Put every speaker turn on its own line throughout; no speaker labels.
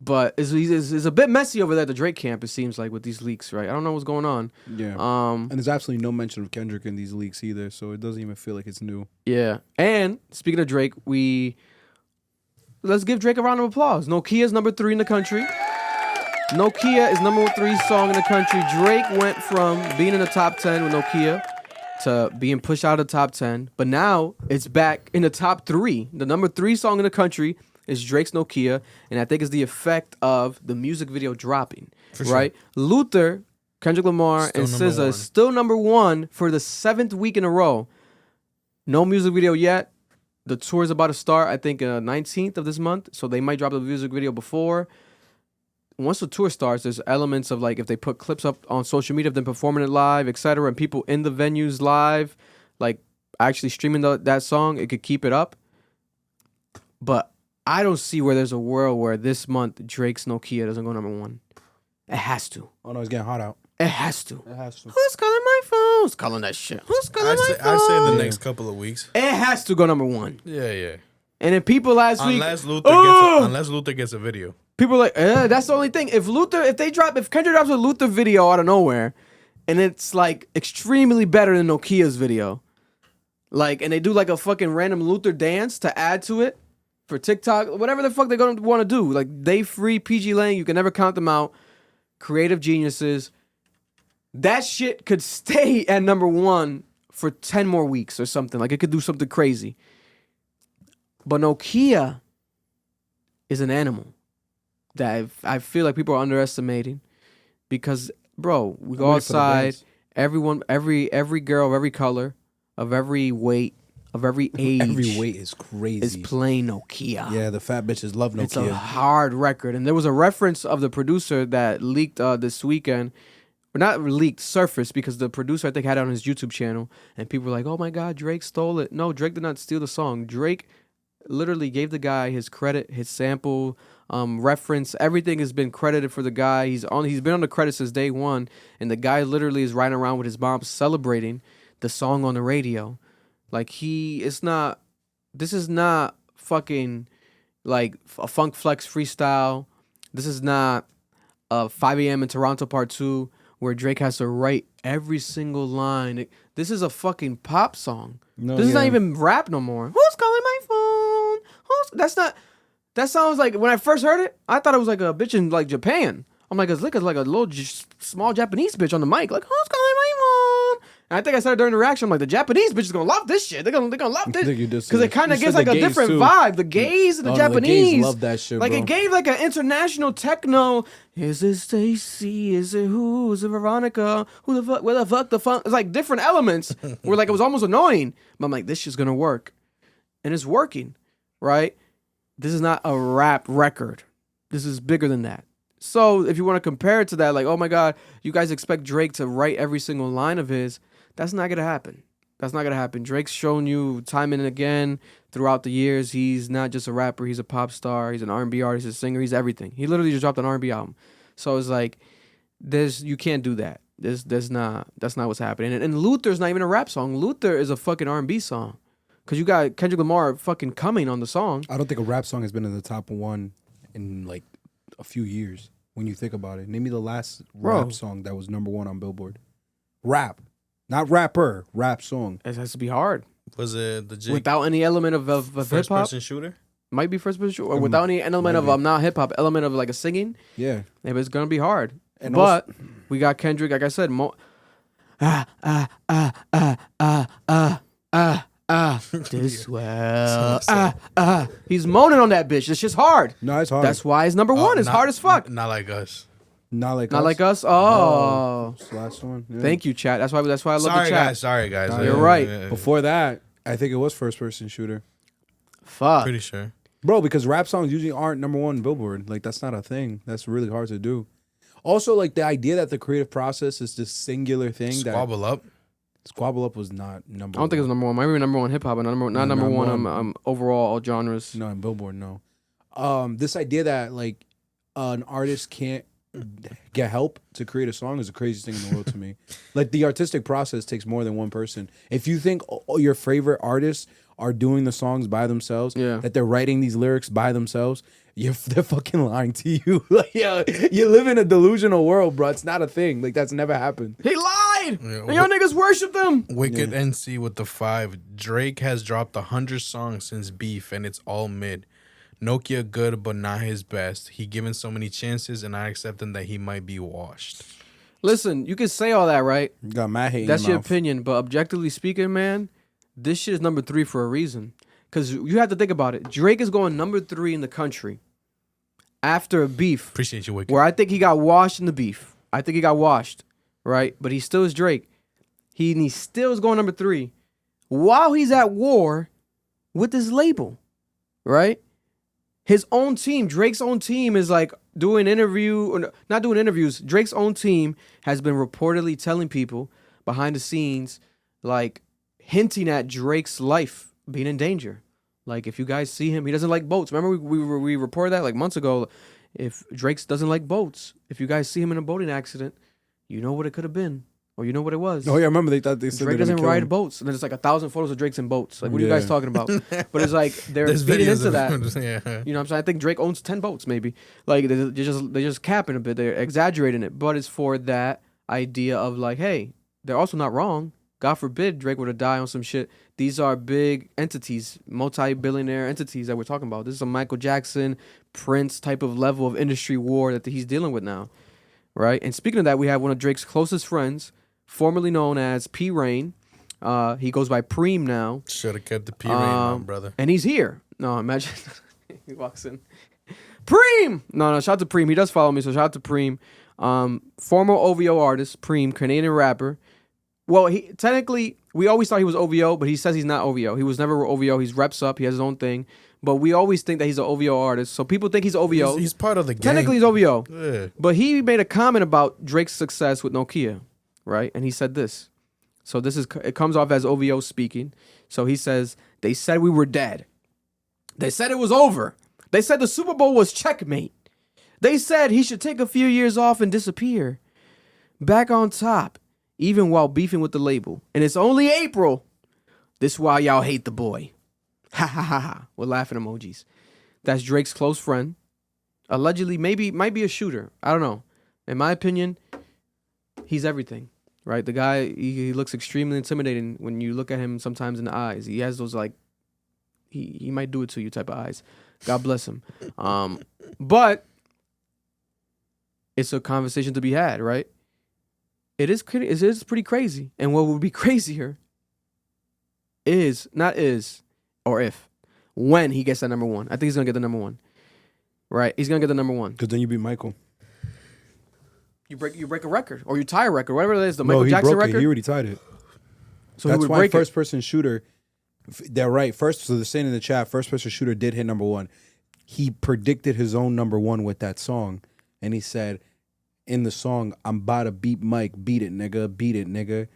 But it's a bit messy over there at the Drake camp, it seems like, with these leaks, right? I don't know what's going on.
Yeah. And there's absolutely no mention of Kendrick in these leaks either, so it doesn't even feel like it's new.
Yeah. And speaking of Drake, let's give Drake a round of applause. NOKIA is number 3 in the country. NOKIA is number 3 song in the country. Drake went from being in the top 10 with NOKIA to being pushed out of the top 10, but now it's back in the top 3. The number 3 song in the country is Drake's NOKIA, and I think it's the effect of the music video dropping, right? Sure. Luther, Kendrick Lamar, and SZA is still number 1 for the 7th week in a row. No music video yet. The tour is about to start, I think, 19th of this month, so they might drop the music video before. Once the tour starts, there's elements of, like, if they put clips up on social media of them performing it live, etc., and people in the venues live, like, actually streaming that song, it could keep it up. But I don't see where there's a world where this month Drake's NOKIA doesn't go number 1. It has to.
Oh, no, it's getting hot out.
It has to.
It has to.
Who's calling my phone? Who's calling that shit? Who's calling my phone?
I say in the next couple of weeks.
It has to go number 1.
Yeah.
And then people last week...
Unless Luther gets a video.
People are like, that's the only thing. If Kendrick drops a Luther video out of nowhere, and it's like extremely better than NOKIA's video, like, and they do like a fucking random Luther dance to add to it for TikTok, whatever the fuck they're gonna want to do. Like, they free PG Lang, you can never count them out. Creative geniuses. That shit could stay at number 1 for 10 more weeks or something. Like, it could do something crazy. But NOKIA is an animal that I feel like people are underestimating, because, bro, we go outside, everyone, every girl of every color, of every weight, of every age.
Every weight is crazy.
Is playing NOKIA.
Yeah, the fat bitches love NOKIA.
It's a hard record. And there was a reference of the producer that leaked this weekend. Or not leaked, surfaced, because the producer, I think, had it on his YouTube channel. And people were like, oh my God, Drake stole it. No, Drake did not steal the song. Drake literally gave the guy his credit, his sample, reference. Everything has been credited for the guy. He's been on the credits since day 1. And the guy literally is riding around with his mom celebrating the song on the radio. Like, this is not fucking like a Funk Flex freestyle. This is not 5 a.m. in Toronto Part 2 where Drake has to write every single line. This is a fucking pop song. This is not even rap no more. Who's calling my phone? That sounds like, when I first heard it, I thought it was like a bitch in like Japan. I'm like, it's like a little small Japanese bitch on the mic. Like, who's calling my phone? And I think I said it during the reaction. I'm like, the Japanese bitch is gonna love this shit. They're gonna love this because it kind of gives like a different vibe. The gays and the Japanese
the gays love that shit.
Like,
bro.
It gave like an international techno. Is it Stacy? Is it who? Is it Veronica? Who the fuck? Where the fuck the funk? It's like different elements. Where like it was almost annoying. But I'm like, this shit's gonna work, and it's working, right? This is not a rap record. This is bigger than that. So if you want to compare it to that, like, oh my God, you guys expect Drake to write every single line of his. That's not going to happen. That's not going to happen. Drake's shown you time and again throughout the years, he's not just a rapper. He's a pop star. He's an R&B artist, he's a singer. He's everything. He literally just dropped an R&B album. So it's like, you can't do that. That's not what's happening. And Luther's not even a rap song. Luther is a fucking R&B song. Because you got Kendrick Lamar fucking coming on the song.
I don't think a rap song has been in the top 1 in like a few years when you think about it. Name me the last rap song that was number 1 on Billboard. Rap. Not rapper. Rap song.
It has to be hard.
Was it the Jake?
Without any element of hip-hop?
First person shooter?
Might be first person shooter. Or without any element of not hip-hop, element of like a singing.
Yeah.
Maybe it's going to be hard.
And
but we got Kendrick, like I said, this well. He's moaning on that bitch. It's just hard.
No, it's hard.
That's why it's number 1. It's hard as fuck.
Not like us.
Not like
us. Oh.
It's the last one. Yeah.
Thank you, chat. That's why I love the chat.
Sorry, guys.
You're right.
Before that, I think it was first person shooter.
Fuck.
Pretty sure.
Bro, because rap songs usually aren't number 1 Billboard. Like, that's not a thing. That's really hard to do. Also, like, the idea that the creative process is this singular thing.
Squabble
Up was not number 1.
I don't think it was number 1. Might be number 1 hip hop, but not number 1 overall all genres.
No, in Billboard, no. This idea that like an artist can't get help to create a song is the craziest thing in the world to me. Like, the artistic process takes more than one person. If you think your favorite artists are doing the songs by themselves, that they're writing these lyrics by themselves, they're fucking lying to you. Like, yeah, you live in a delusional world, bro. It's not a thing. Like, that's never happened.
He lied.
Yeah,
And y'all niggas worship them.
Wicked NC with the 5. Drake has dropped 100 songs since Beef, and it's all mid. Nokia good, but not his best. He given so many chances, and I accepting that he might be washed.
Listen, you can say all that, right?
You got mad hate.
That's
in
your
mouth.
opinion, but objectively speaking, man, this shit is number 3 for a reason. Because you have to think about it. Drake is going number 3 in the country after a Beef,
Appreciate you, Wicked.
where I think he got washed in the Beef. I think he got washed, right? But he still is Drake. He still is going number 3 while he's at war with his label, right? His own team, Drake's own team, is like doing not doing interviews. Drake's own team has been reportedly telling people behind the scenes, like hinting at Drake's life being in danger. Like, if you guys see him, he doesn't like boats. Remember we reported that like months ago. If Drake doesn't like boats, if you guys see him in a boating accident, you know what it could have been, or you know what it was.
Oh yeah, I remember they thought they said
Drake
they
doesn't
didn't kill
ride
him.
boats, and then it's like 1,000 photos of Drake's in boats. Like, what are you
Yeah.
guys talking about? But it's like they're
There's
feeding
videos
into
of
that.
yeah.
You know what I'm saying? I think Drake owns 10 boats, maybe. Like, they're just capping a bit. They're exaggerating it. But it's for that idea of like, hey, they're also not wrong. God forbid Drake were to die on some shit. These are big entities, multi-billionaire entities that we're talking about. This is a Michael Jackson, Prince type of level of industry war that he's dealing with now, right? And speaking of that, we have one of Drake's closest friends, formerly known as P. Rain. He goes by Preem now.
Should have kept the P rain on, brother.
And he's here. No, imagine he walks in. Preem! No, shout out to Preem. He does follow me, so shout out to Preem. Former OVO artist, Preem, Canadian rapper. Well, he technically, we always thought he was OVO, but he says he's not OVO. He was never OVO. He's reps up. He has his own thing. But we always think that he's an OVO artist. So people think he's OVO.
He's part of the game.
Technically, he's OVO.
Yeah.
But he made a comment about Drake's success with Nokia, right? And he said this. So it comes off as OVO speaking. So he says, they said we were dead. They said it was over. They said the Super Bowl was checkmate. They said he should take a few years off and disappear. Back on top, even while beefing with the label. And it's only April. This is why y'all hate the boy. Ha ha ha ha. With laughing emojis. That's Drake's close friend. Allegedly, might be a shooter. I don't know. In my opinion, he's everything. Right? The guy, he looks extremely intimidating when you look at him sometimes in the eyes. He has those like, he might do it to you type of eyes. God bless him. But it's a conversation to be had, right? It is pretty crazy. And what would be crazier is, not is, or if, when he gets that number 1. I think he's going to get the number 1. Right? He's going to get the number 1.
Because then you beat Michael.
You break a record, or you tie a record, whatever it is, the
No,
Michael
he
Jackson
broke
record.
it. He already tied it.
So he
That's
would
why
break it.
first person shooter. They're right. So they're saying in the chat, first person shooter did hit number 1. He predicted his own number 1 with that song, and he said in the song, "I'm about to beat Mike. Beat it, nigga. Beat it, nigga."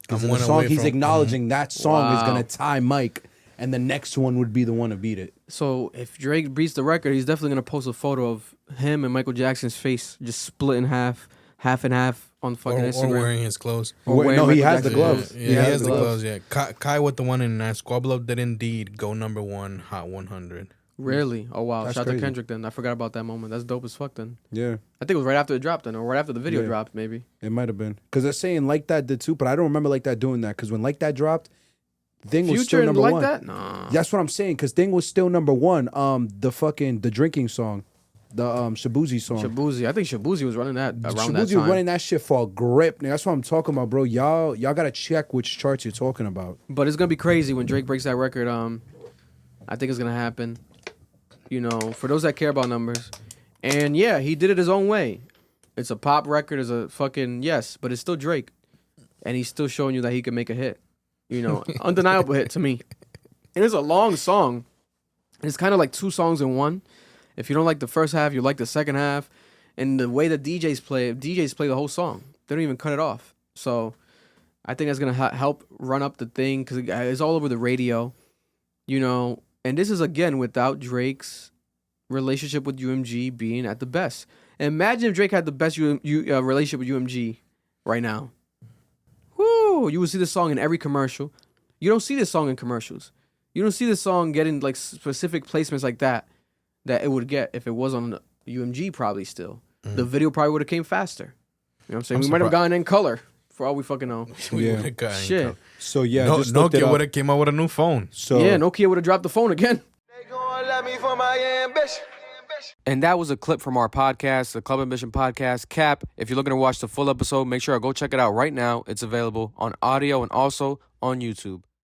Because in the
one
song,
away
Mm-hmm.
he's
from-
acknowledging that song is
Wow.
gonna tie Mike, and the next one would be the one to beat it.
So if Drake beats the record, he's definitely gonna post a photo of him and Michael Jackson's face just split in half and half on fucking
Or
Instagram.
wearing his clothes.
Or
Wait,
wearing
no, he
Michael
has the
Jackson's
gloves.
Yeah, he has the gloves. Yeah, Kai with the one in that Squabble Up did indeed go number 1 Hot 100.
Really? Oh wow!
That's
Shout out to
crazy.
Kendrick then. I forgot about that moment. That's dope as fuck then.
Yeah,
I think it was right after it dropped then, or right after the video
Yeah.
dropped maybe.
it might have been because they're saying Like That did too, but I don't remember Like That doing that because when Like That dropped, Thing was
Future
still
and
number
like
1.
that? Nah.
That's what I'm saying because Thing was still number 1. The drinking song, the Shabuzi song.
Shabuzi. I think Shabuzi was running that around
Shabuzi
that
was
time.
running that shit for a grip. Nigga. That's what I'm talking about, bro. Y'all gotta check which charts you're talking about.
But it's gonna be crazy when Drake breaks that record. I think it's gonna happen. You know, for those that care about numbers. And yeah, he did it his own way. It's a pop record, it's a fucking yes, but it's still Drake. And he's still showing you that he can make a hit. You know, undeniable hit to me. And it's a long song. It's kind of like 2 songs in one. If you don't like the first half, you like the second half. And the way that DJs play the whole song. They don't even cut it off. So I think that's going to help run up the thing because it's all over the radio. You know, and this is, again, without Drake's relationship with UMG being at the best. Imagine if Drake had the best relationship with UMG right now. Woo! You would see this song in every commercial. You don't see this song in commercials. You don't see this song getting like specific placements like that. that it would get if it was on UMG. Probably still, the video probably would have came faster. You know what I'm saying?
I'm
We might have
surprised.
gotten in color for all we fucking know.
We
Yeah.
would've gotten
Shit.
cut.
So yeah,
No,
just looked it
Nokia
up.
would have came out with a new phone.
So
Yeah, Nokia would have dropped the phone again.
They gon' love me for my ambition.
And that was a clip from our podcast, the Club Ambition podcast, Cap. If you're looking to watch the full episode, make sure to go check it out right now. It's available on audio and also on YouTube.